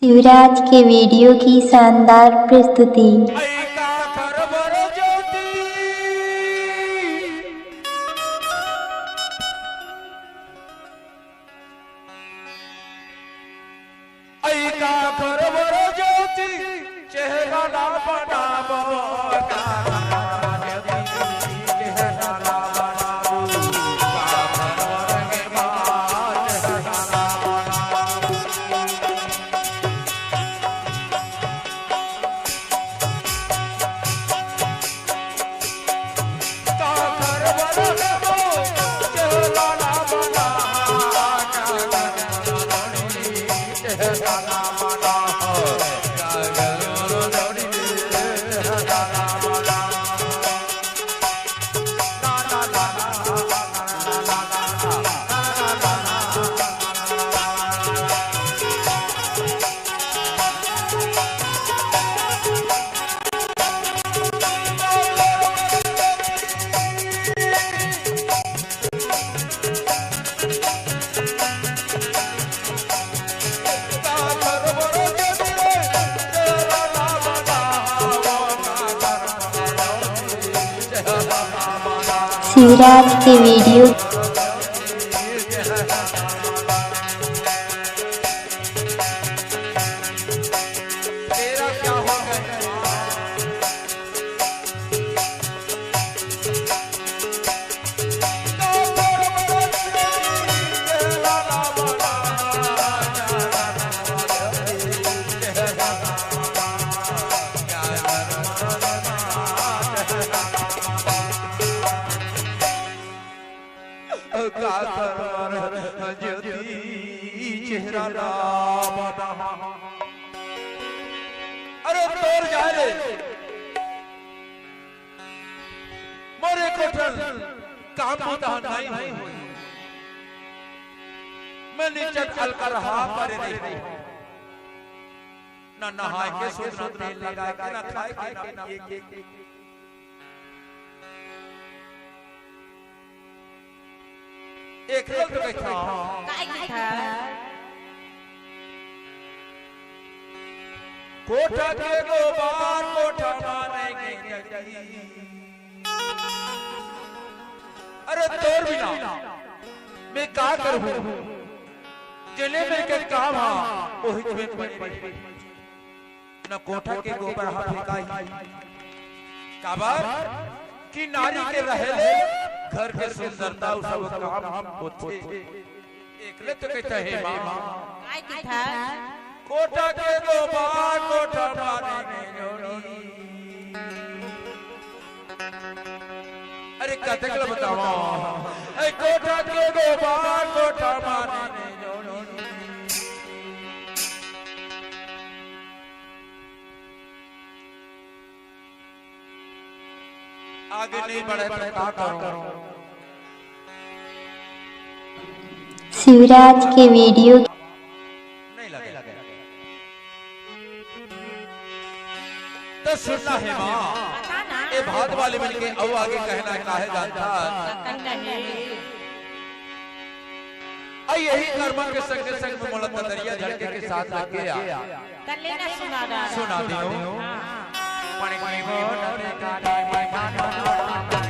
शिवराज के वीडियो की शानदार प्रस्तुति। शिवराज के वीडियो अरे तोर जा रे मोरे कोठल काम होता नहीं हुई मैं नीचे हल्का रहा पर नहीं ना नहाए के सूत्र तेल लगा के ना खाए के ना पिए के एक लोग तो कहता कोठा के गोबार कोठा मानेंगे जगी। अरे तोर बिना मैं क्या करूं जिले में के काम हा ओही में पड़े न कोठा के गोबर हा फेंकाई काबर कि नारी के रहेले घर के सुंदरता उ सब काम हम होते एकले तो कहता है मां काय दिखा कोठा के गोबार कोठा मानेंगे जोड़ी। अरे कथक ल बतावा ए कोठा के गोबार कोठा मानेंगे जोड़ी। आगे नहीं बढ़े तो क्या करूं। शिवराज के वीडियो तो सुनना है माँ ये भात वाले मिलके अब आगे कहना काहे जानता यही कर्म के संग संग में मोला तदरिया झटके के साथ लग गया सुना दियो पानी पानी को नदी का डाई का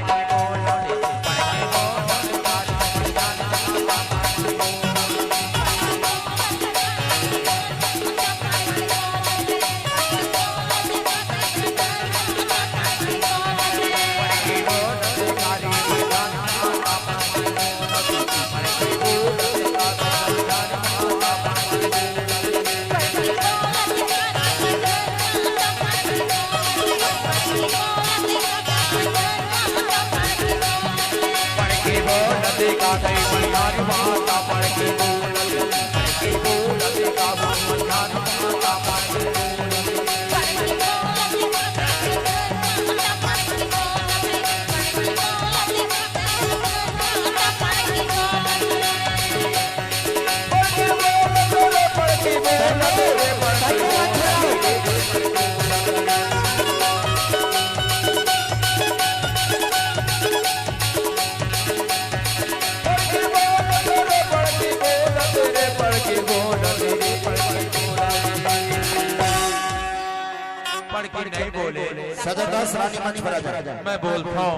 की नहीं बोले। सजगदास रानी मंच पर आ जाए। मैं बोलता हूँ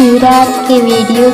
शिवराज के वीडियो